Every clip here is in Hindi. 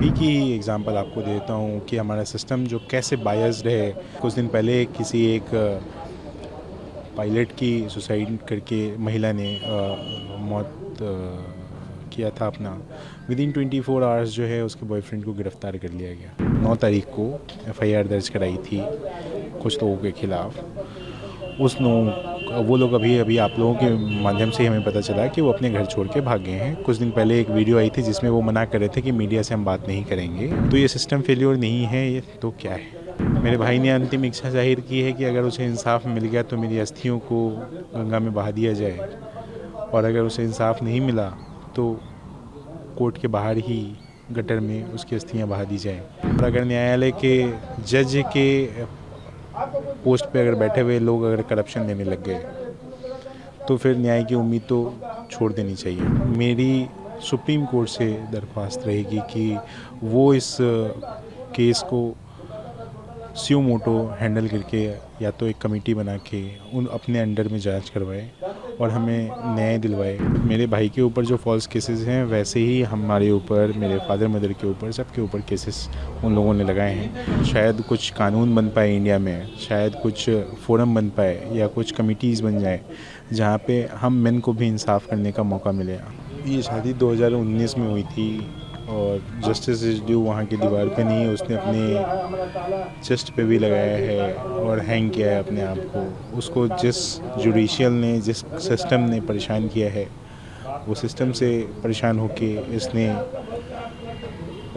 अभी की एग्जांपल आपको देता हूँ कि हमारा सिस्टम जो कैसे बायस्ड है। कुछ दिन पहले किसी एक पायलट की सुसाइड करके महिला ने मौत किया था अपना। विद इन 24 आवर्स जो है उसके बॉयफ्रेंड को गिरफ्तार कर लिया गया। 9 तारीख को एफआईआर दर्ज कराई थी कुछ लोगों के खिलाफ। वो लोग अभी आप लोगों के माध्यम से हमें पता चला कि वो अपने घर छोड़ के भाग गए हैं। कुछ दिन पहले एक वीडियो आई थी जिसमें वो मना कर रहे थे कि मीडिया से हम बात नहीं करेंगे। तो ये सिस्टम फेल्योर नहीं है, ये तो क्या है। मेरे भाई ने अंतिम इच्छा जाहिर की है कि अगर उसे इंसाफ मिल गया तो मेरी अस्थियों को गंगा में बहा दिया जाए, और अगर उसे इंसाफ नहीं मिला तो कोर्ट के बाहर ही गटर में उसकी अस्थियाँ बहा दी जाएँ। और अगर न्यायालय के जज के पोस्ट पे अगर बैठे हुए लोग अगर करप्शन लेने लग गए तो फिर न्याय की उम्मीद तो छोड़ देनी चाहिए। मेरी सुप्रीम कोर्ट से दरख्वास्त रहेगी कि वो इस केस को स्यू मोटो हैंडल करके या तो एक कमेटी बना के उन अपने अंडर में जांच करवाए और हमें न्याय दिलवाए। मेरे भाई के ऊपर जो फॉल्स केसेस हैं वैसे ही हमारे ऊपर, मेरे फादर मदर के ऊपर, सबके ऊपर केसेस उन लोगों ने लगाए हैं। शायद कुछ कानून बन पाए इंडिया में, शायद कुछ फोरम बन पाए या कुछ कमिटीज़ बन जाए जहाँ पे हम मेन को भी इंसाफ करने का मौका मिले। ये शादी 2019 में हुई थी और जस्टिस इज ड्यू वहाँ की दीवार पे नहीं, उसने अपने चेस्ट पे भी लगाया है और हैंग किया है अपने आप को। उसको जिस जुडिशियल ने, जिस सिस्टम ने परेशान किया है, वो सिस्टम से परेशान होके इसने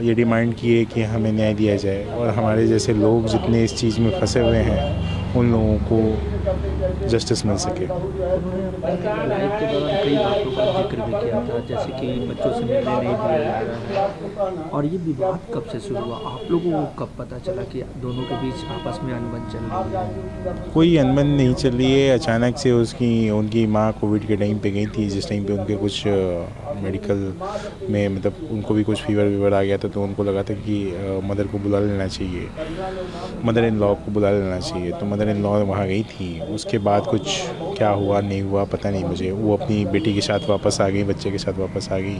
ये डिमांड की है कि हमें न्याय दिया जाए। और हमारे जैसे लोग जितने इस चीज़ में फंसे हुए हैं उन लोगों को जस्टिस मिल सके। उन्होंने लाइफ के दौरान कई बातों का जिक्र भी किया था, जैसे कि बच्चों से मिलने नहीं दिया जा रहा है। और ये विवाद कब से शुरू हुआ? आप लोगों को कब पता चला कि दोनों के बीच आपस में अनबन चल रही है? कोई अनबन नहीं चल रही है। अचानक से उनकी माँ कोविड के टाइम पे गई थी, जिस टाइम पे उनके कुछ मेडिकल में मतलब उनको भी कुछ फीवर आ गया था, तो उनको लगा था कि मदर को बुला लेना चाहिए, मदर इन लॉ को बुला लेना चाहिए। तो मदर इन लॉ वहाँ गई थी। उसके बाद कुछ क्या हुआ नहीं हुआ पता नहीं मुझे। वो अपनी बेटी के साथ वापस आ गई, बच्चे के साथ वापस आ गई।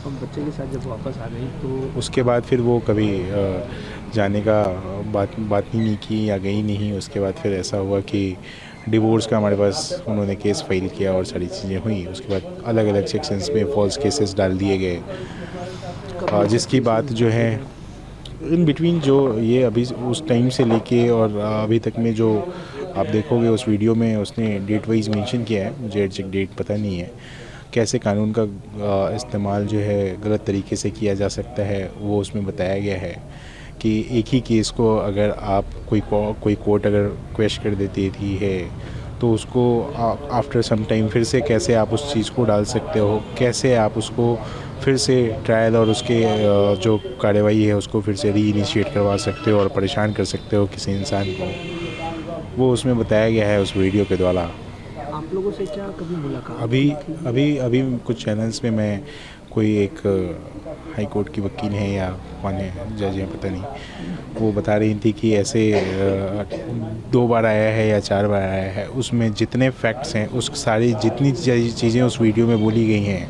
हम बच्चे के साथ जब वापस आ गई तो उसके बाद फिर वो कभी जाने का बात ही नहीं की या गई नहीं। उसके बाद फिर ऐसा हुआ कि डिवोर्स का हमारे पास उन्होंने केस फाइल किया और सारी चीज़ें हुई। उसके बाद अलग अलग सेक्शंस में फॉल्स केसेस डाल दिए गए, जिसकी बात जो है इन बिटवीन जो ये अभी उस टाइम से लेके और अभी तक में जो आप देखोगे उस वीडियो में उसने डेट वाइज मेंशन किया है। मुझे एग्जैक्ट डेट पता नहीं है। कैसे कानून का इस्तेमाल जो है गलत तरीके से किया जा सकता है वो उसमें बताया गया है कि एक ही केस को अगर आप कोई कोर्ट अगर क्वेश्चन कर देती थी है तो उसको आफ्टर सम टाइम फिर से कैसे आप उस चीज़ को डाल सकते हो, कैसे आप उसको फिर से ट्रायल और उसके जो कार्रवाई है उसको फिर से री इनिशिएट करवा सकते हो और परेशान कर सकते हो किसी इंसान को। वो उसमें बताया गया है उस वीडियो के द्वारा। आप लोगों से क्या कभी मुलाकात अभी कुछ चैनल्स में मैं कोई एक हाई कोर्ट की वकील हैं या कौन है, जज हैं पता नहीं, वो बता रही थी कि ऐसे 2 बार आया है या 4 बार आया है। उसमें जितने फैक्ट्स हैं, उस सारी जितनी चीज़ें उस वीडियो में बोली गई हैं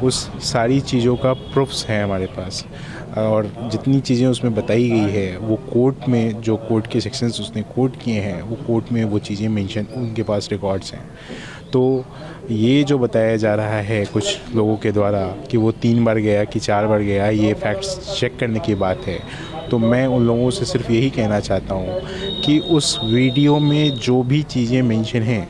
उस सारी चीज़ों का प्रूफ्स हैं हमारे पास। और जितनी चीज़ें उसमें बताई गई है वो कोर्ट में, जो कोर्ट के सेक्शंस उसने कोर्ट किए हैं वो कोर्ट में वो चीज़ें मेंशन, उनके पास रिकॉर्ड्स हैं। तो ये जो बताया जा रहा है कुछ लोगों के द्वारा कि वो 3 बार गया कि 4 बार गया, ये फैक्ट्स चेक करने की बात है। तो मैं उन लोगों से सिर्फ यही कहना चाहता हूँ कि उस वीडियो में जो भी चीज़ें मेंशन हैं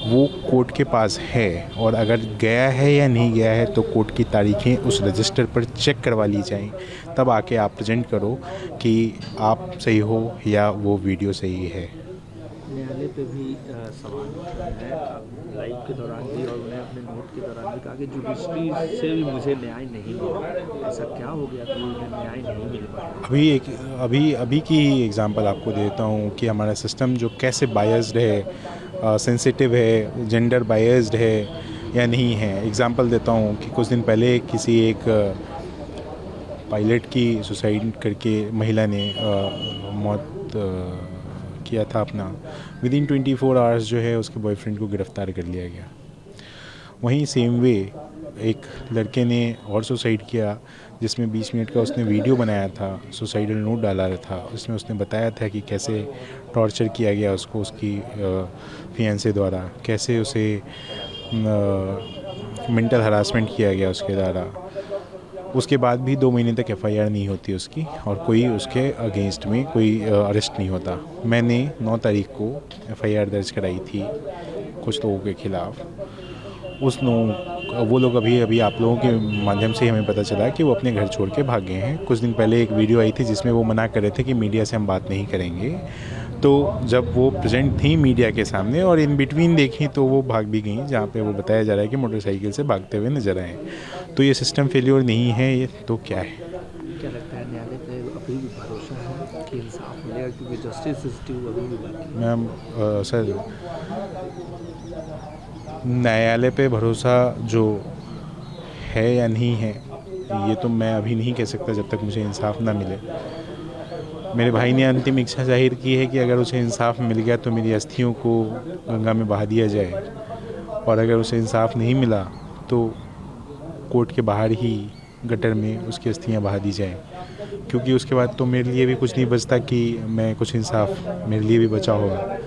वो कोर्ट के पास है, और अगर गया है या नहीं गया है तो कोर्ट की तारीखें उस रजिस्टर पर चेक करवा ली जाएं। तब आके आप प्रेजेंट करो कि आप सही हो या वो वीडियो सही है। न्यायालय पे भी सवाल उठा है लाइव के दौरान भी, और उन्हें अपने नोट के दौरान भी कहा कि जुडिशरी से भी मुझे न्याय नहीं मिला। ऐसा क्या हो गया कि उन्हें न्याय नहीं मिल पाया? अभी की एग्जांपल आपको देता हूँ कि हमारा सिस्टम जो कैसे बायस्ड है, सेंसिटिव है, जेंडर बायस्ड है या नहीं है। एग्जांपल देता हूँ कि कुछ दिन पहले किसी एक पायलट की सुसाइड करके महिला ने मौत किया था अपना। विद इन 24 आवर्स जो है उसके बॉयफ्रेंड को गिरफ्तार कर लिया गया। वहीं सेम वे एक लड़के ने और सुसाइड किया जिसमें 20 मिनट का उसने वीडियो बनाया था, सुसाइडल नोट डाला था। उसमें उसने बताया था कि कैसे टॉर्चर किया गया उसको उसकी फियांसे द्वारा, कैसे उसे मेंटल हरासमेंट किया गया उसके द्वारा। उसके बाद भी 2 महीने तक एफआईआर नहीं होती उसकी, और कोई उसके अगेंस्ट में कोई अरेस्ट नहीं होता। मैंने 9 तारीख को एफआईआर दर्ज कराई थी कुछ लोगों के ख़िलाफ़। वो लोग अभी आप लोगों के माध्यम से हमें पता चला कि वो अपने घर छोड़ के भाग गए हैं। कुछ दिन पहले एक वीडियो आई थी जिसमें वो मना कर रहे थे कि मीडिया से हम बात नहीं करेंगे। तो जब वो प्रेजेंट थी मीडिया के सामने और इन बिटवीन देखी तो वो भाग भी गई, जहाँ पे वो बताया जा रहा है कि मोटरसाइकिल से भागते हुए नजर आए। तो ये सिस्टम फेल्योर नहीं है, ये तो क्या है? क्या लगता है न्यायालय पे अभी भी भरोसा है कि इंसाफ मिलेगा, क्योंकि जस्टिस सिस्टम अभी भी बाकी है? मैम सर, न्यायालय पे भरोसा जो है या नहीं है ये तो मैं अभी नहीं कह सकता जब तक मुझे इंसाफ ना मिले। मेरे भाई ने अंतिम इच्छा जाहिर की है कि अगर उसे इंसाफ मिल गया तो मेरी अस्थियों को गंगा में बहा दिया जाए, और अगर उसे इंसाफ नहीं मिला तो कोर्ट के बाहर ही गटर में उसकी अस्थियां बहा दी जाएं, क्योंकि उसके बाद तो मेरे लिए भी कुछ नहीं बचता कि मैं कुछ इंसाफ मेरे लिए भी बचा होगा।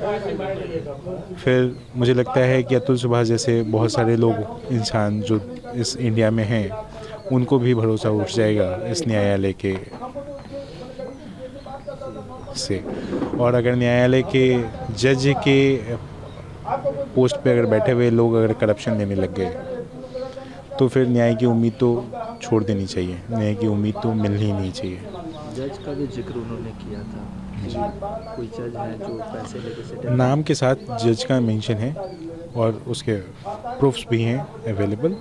फिर मुझे लगता है कि अतुल सुभाष जैसे बहुत सारे लोग इंसान जो इस इंडिया में हैं उनको भी भरोसा उठ जाएगा इस न्यायालय के से। और अगर न्यायालय के जज के पोस्ट पे अगर बैठे हुए लोग अगर करप्शन देने लग गए तो फिर न्याय की उम्मीद तो छोड़ देनी चाहिए, न्याय की उम्मीद तो मिलनी ही नहीं चाहिए। जज का भी जिक्र उन्होंने किया था जी, कोई जज है जो पैसे लेके सेटल? नाम के साथ जज का मेंशन है और उसके प्रूफ्स भी हैं अवेलेबल।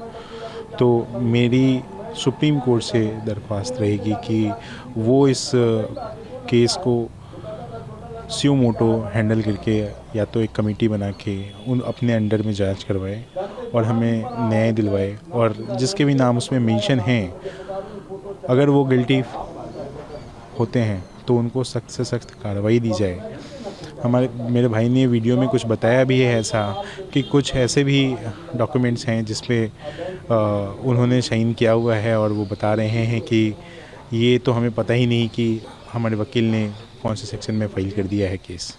तो मेरी सुप्रीम कोर्ट से दरख्वास्त रहेगी कि वो इस केस को स्यू मोटो हैंडल करके या तो एक कमेटी बना के उन अपने अंडर में जांच करवाए और हमें न्याय दिलवाए, और जिसके भी नाम उसमें मेंशन हैं अगर वो गिल्टी होते हैं तो उनको सख्त से सख्त कार्रवाई दी जाए। मेरे भाई ने वीडियो में कुछ बताया भी है ऐसा कि कुछ ऐसे भी डॉक्यूमेंट्स हैं जिस पे उन्होंने साइन किया हुआ है, और वो बता रहे हैं कि ये तो हमें पता ही नहीं कि हमारे वकील ने कौन से सेक्शन में फाइल कर दिया है केस।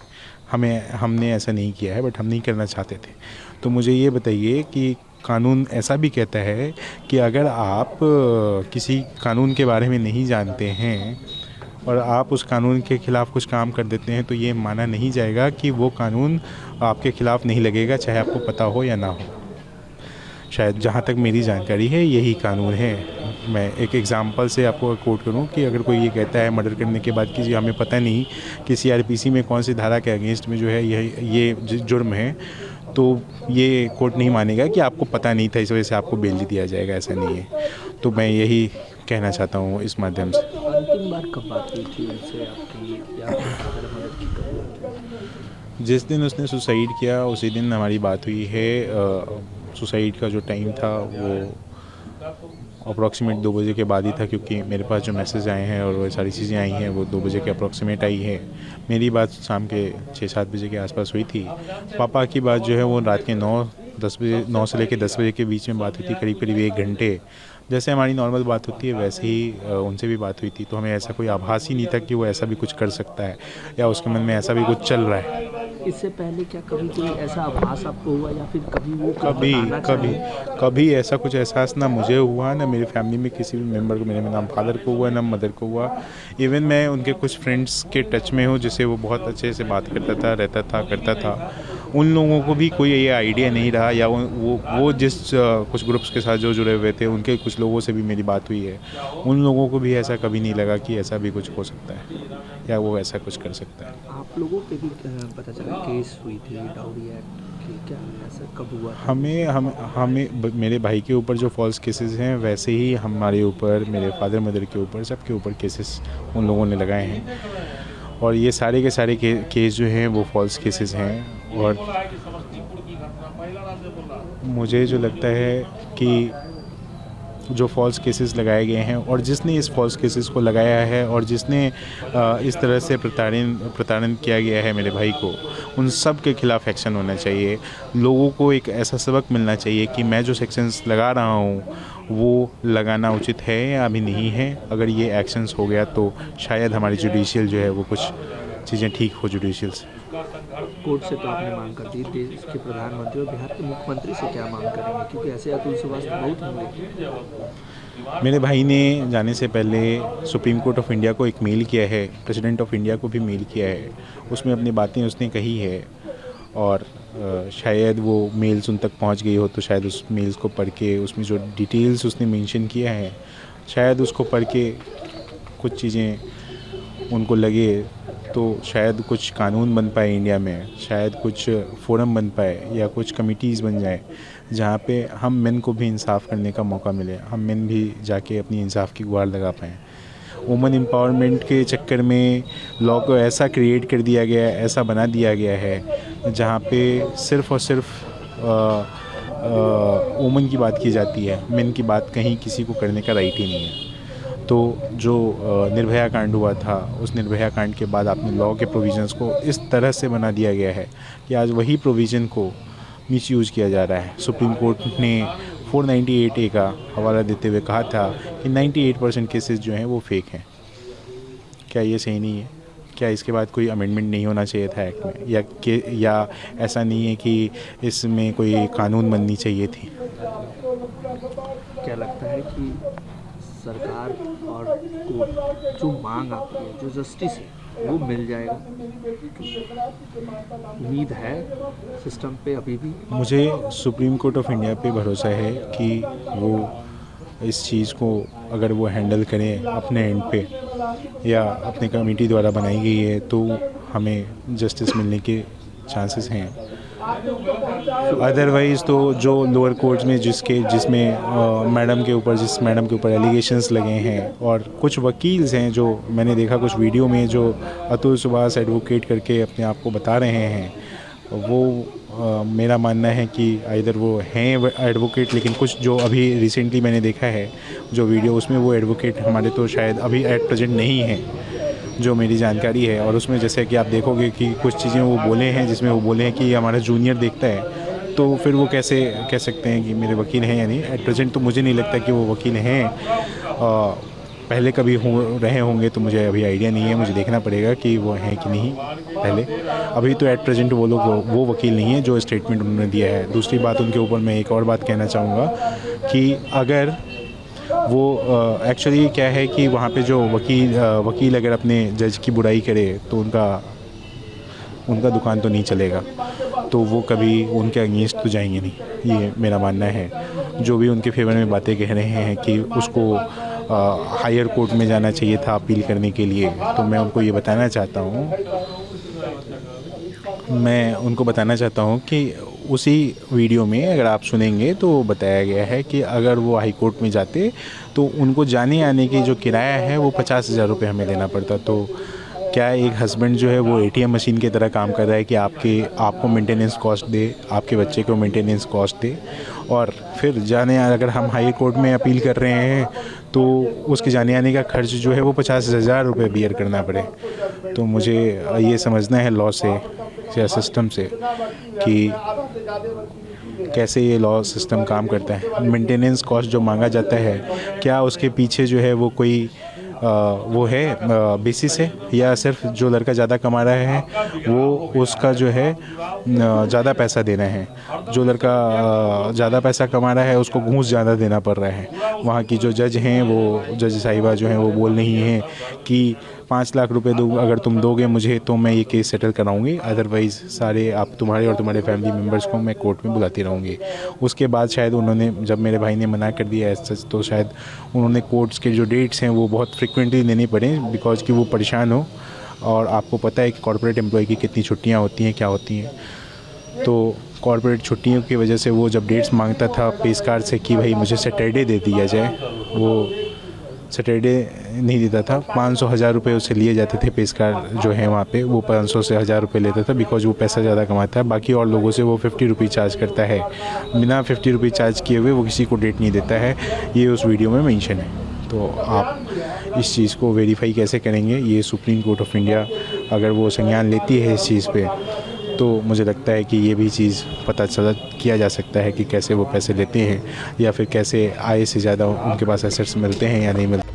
हमने ऐसा नहीं किया है, बट हम नहीं करना चाहते थे। तो मुझे ये बताइए कि कानून ऐसा भी कहता है कि अगर आप किसी कानून के बारे में नहीं जानते हैं और आप उस कानून के ख़िलाफ़ कुछ काम कर देते हैं तो ये माना नहीं जाएगा कि वो कानून आपके ख़िलाफ़ नहीं लगेगा, चाहे आपको पता हो या ना हो। शायद जहाँ तक मेरी जानकारी है यही कानून है। मैं एक एग्ज़ाम्पल से आपको कोट करूँ कि अगर कोई ये कहता है मर्डर करने के बाद कि जी हमें पता नहीं कि सीआरपीसी में कौन सी धारा के अगेंस्ट में जो है ये जुर्म है, तो ये कोर्ट नहीं मानेगा कि आपको पता नहीं था इस वजह से आपको बेल दिया जाएगा, ऐसा नहीं है। तो मैं यही कहना चाहता हूँ इस माध्यम से। अंतिम बार कब बात हुई थी उनसे आपकी, या आपके फादर मदर की कब बात हुई? जिस दिन उसने सुसाइड किया उसी दिन हमारी बात हुई है। सुसाइड का जो टाइम था वो अप्रॉक्सीमेट 2 बजे के बाद ही था, क्योंकि मेरे पास जो मैसेज आए हैं और वो सारी चीज़ें आई हैं वो 2 बजे के अप्रॉक्सीमेट आई है। मेरी बात शाम के 6-7 बजे के आसपास हुई थी। पापा की बात जो है वो रात के 9 से लेकर 10 बजे के बीच में बात हुई थी, करीब 1 घंटे। जैसे हमारी नॉर्मल बात होती है वैसे ही उनसे भी बात हुई थी। तो हमें ऐसा कोई आभास ही नहीं था कि वो ऐसा भी कुछ कर सकता है या उसके मन में ऐसा भी कुछ चल रहा है। इससे पहले क्या कभी कोई ऐसा आभास आपको हुआ, या फिर कभी वो बताना चाहे? कभी ऐसा कुछ एहसास ना मुझे हुआ, ना मेरी फैमिली में किसी भी मेंबर को, मेरे ना फादर को हुआ, ना मदर को हुआ। इवन मैं उनके कुछ फ्रेंड्स के टच में हूँ जिससे वो बहुत अच्छे से बात करता था। उन लोगों को भी कोई ये आइडिया नहीं रहा, या वो जिस कुछ ग्रुप्स के साथ जो जुड़े हुए थे उनके कुछ लोगों से भी मेरी बात हुई है। उन लोगों को भी ऐसा कभी नहीं लगा कि ऐसा भी कुछ हो सकता है या वो ऐसा कुछ कर सकता है। आप लोगों पे भी पता चला केस हुई थी डाउरी एक्ट की, क्या ऐसा कब हुआ? हमें मेरे भाई के ऊपर जो फॉल्स केसेस हैं वैसे ही हमारे ऊपर, मेरे फादर मदर के ऊपर, सबके ऊपर केसेस उन लोगों ने लगाए हैं, और ये सारे के सारे केस जो हैं वो फॉल्स केसेस हैं। और मुझे जो लगता है कि जो फॉल्स केसेस लगाए गए हैं और जिसने इस फॉल्स केसेस को लगाया है और जिसने इस तरह से प्रताड़न किया गया है मेरे भाई को, उन सब के खिलाफ एक्शन होना चाहिए। लोगों को एक ऐसा सबक मिलना चाहिए कि मैं जो सेक्शंस लगा रहा हूँ वो लगाना उचित है या अभी नहीं है। अगर ये एक्शंस हो गया तो शायद हमारी जुडिशियल जो है वो कुछ चीज़ें ठीक हो जुडिशियल से। कोर्ट से तो आपने मांग कर दी, देश के प्रधानमंत्री और बिहार के मुख्यमंत्री से क्या मांग करेंगे, क्योंकि ऐसे अतुल सुभाष बहुत होंगे। मेरे भाई ने जाने से पहले सुप्रीम कोर्ट ऑफ इंडिया को एक मेल किया है, प्रेसिडेंट ऑफ इंडिया को भी मेल किया है। उसमें अपनी बातें उसने कही है और शायद वो मेल्स उन तक पहुंच गई हो तो शायद उस मेल्स को पढ़ के उसमें जो डिटेल्स उसने मेंशन किया है शायद उसको पढ़ के कुछ चीज़ें उनको लगे तो शायद कुछ कानून बन पाए इंडिया में, शायद कुछ फोरम बन पाए या कुछ कमिटीज़ बन जाए जहाँ पे हम मेन को भी इंसाफ करने का मौका मिले, हम मेन भी जाके अपनी इंसाफ की गुहार लगा पाएँ। वुमेन एम्पावरमेंट के चक्कर में लॉ को ऐसा क्रिएट कर दिया गया है, ऐसा बना दिया गया है जहाँ पे सिर्फ़ और सिर्फ वुमेन की बात की जाती है, मेन की बात कहीं किसी को करने का राइट ही नहीं है। तो जो निर्भया कांड हुआ था, उस निर्भया कांड के बाद आपने लॉ के प्रोविजंस को इस तरह से बना दिया गया है कि आज वही प्रोविज़न को मिसयूज़ किया जा रहा है। सुप्रीम कोर्ट ने 498A का हवाला देते हुए कहा था कि 98% केसेस जो हैं वो फेक हैं। क्या ये सही नहीं है? क्या इसके बाद कोई अमेंडमेंट नहीं होना चाहिए था एक्ट में, या ऐसा नहीं है कि इसमें कोई कानून बननी चाहिए थी? क्या लगता है कि सरकार और कोर्ट जो मांग आती है, जो जस्टिस है, वो मिल जाएगा? उम्मीद है सिस्टम पे अभी भी? मुझे सुप्रीम कोर्ट ऑफ इंडिया पे भरोसा है कि वो इस चीज़ को अगर वो हैंडल करें अपने एंड पे या अपने कमेटी द्वारा बनाई गई है तो हमें जस्टिस मिलने के चांसेस हैं। अदरवाइज़ तो जो लोअर कोर्ट्स में जिसमें मैडम के ऊपर एलिगेशंस लगे हैं और कुछ वकील्स हैं जो मैंने देखा कुछ वीडियो में जो अतुल सुभाष एडवोकेट करके अपने आप को बता रहे हैं, वो मेरा मानना है कि आइदर वो हैं एडवोकेट, लेकिन कुछ जो अभी रिसेंटली मैंने देखा है जो वीडियो, उसमें वो एडवोकेट हमारे तो शायद अभी एट प्रेजेंट नहीं है, जो मेरी जानकारी है। और उसमें जैसे कि आप देखोगे कि कुछ चीज़ें वो बोले हैं जिसमें वो बोले हैं कि हमारा जूनियर देखता है, तो फिर वो कैसे कह सकते हैं कि मेरे वकील हैं या नहीं? एट प्रेजेंट तो मुझे नहीं लगता कि वो वकील हैं। पहले कभी रहे होंगे तो मुझे अभी आइडिया नहीं है, मुझे देखना पड़ेगा कि वो हैं कि नहीं पहले। अभी तो एट प्रेजेंट वो लोग वो वकील नहीं है जो स्टेटमेंट उन्होंने दिया है। दूसरी बात, उनके ऊपर मैं एक और बात कहना चाहूँगा कि अगर वो एक्चुअली क्या है कि वहाँ पे जो वकील अगर अपने जज की बुराई करे तो उनका दुकान तो नहीं चलेगा, तो वो कभी उनके अगेंस्ट तो जाएंगे नहीं, ये मेरा मानना है। जो भी उनके फेवर में बातें कह रहे हैं कि उसको हायर कोर्ट में जाना चाहिए था अपील करने के लिए, तो मैं उनको ये बताना चाहता हूँ कि उसी वीडियो में अगर आप सुनेंगे तो बताया गया है कि अगर वो हाई कोर्ट में जाते तो उनको जाने आने की जो किराया है वो 50,000 रुपये हमें देना पड़ता। तो क्या एक हस्बैंड जो है वो ATM मशीन की तरह काम कर रहा है कि आपको मेंटेनेंस कॉस्ट दे, आपके बच्चे को मेंटेनेंस कॉस्ट दे, और फिर अगर हम हाई कोर्ट में अपील कर रहे हैं तो उसके जाने आने का खर्च जो है वो 50,000 रुपये बियर करना पड़े। तो मुझे ये समझना है लॉ से या सिस्टम से कि कैसे ये लॉ सिस्टम काम करता है। मेंटेनेंस कॉस्ट जो मांगा जाता है, क्या उसके पीछे जो है वो कोई वो है बेसिस है, या सिर्फ जो लड़का ज़्यादा कमा रहा है वो उसका जो है ज़्यादा पैसा देना है, जो लड़का ज़्यादा पैसा कमा रहा है उसको घूस ज़्यादा देना पड़ रहा है। वहाँ की जो जज हैं, वो जज साहिबा जो हैं वो बोल रही हैं कि 5 लाख रुपए अगर तुम दोगे मुझे तो मैं ये केस सेटल कराऊंगी, अदरवाइज़ सारे तुम्हारे और तुम्हारे फैमिली मेम्बर्स को मैं कोर्ट में बुलाती रहूँगी। उसके बाद शायद उन्होंने, जब मेरे भाई ने मना कर दिया सच, तो शायद उन्होंने कोर्ट्स के जो डेट्स हैं वो बहुत फ्रिक्वेंटली देनी पड़े, बिकॉज कि वो परेशान हो। और आपको पता है कि कॉर्पोरेट एम्प्लॉय की कितनी छुट्टियाँ होती हैं, क्या होती हैं। तो कॉर्पोरेट छुट्टियों की वजह से वो जब डेट्स मांगता था पेश कार्ड से कि भाई मुझे सैटरडे दे दिया जाए, वो सैटरडे नहीं देता था, 500-1000 रुपये उससे लिए जाते थे। पेशकार जो है वहाँ पे वो 500 से 1000 रुपये लेता था, बिकॉज वो पैसा ज़्यादा कमाता है। बाकी और लोगों से वो 50 रुपये चार्ज करता है, बिना 50 रुपये चार्ज किए हुए वो किसी को डेट नहीं देता है। ये उस वीडियो में मेंशन है। तो आप इस चीज़ को वेरीफाई कैसे करेंगे? ये सुप्रीम कोर्ट ऑफ इंडिया अगर वो संज्ञान लेती है इस चीज़ पे, तो मुझे लगता है कि ये भी चीज़ पता चला किया जा सकता है कि कैसे वो पैसे लेते हैं, या फिर कैसे आय से ज़्यादा उनके पास एसेट्स मिलते हैं या नहीं मिलते।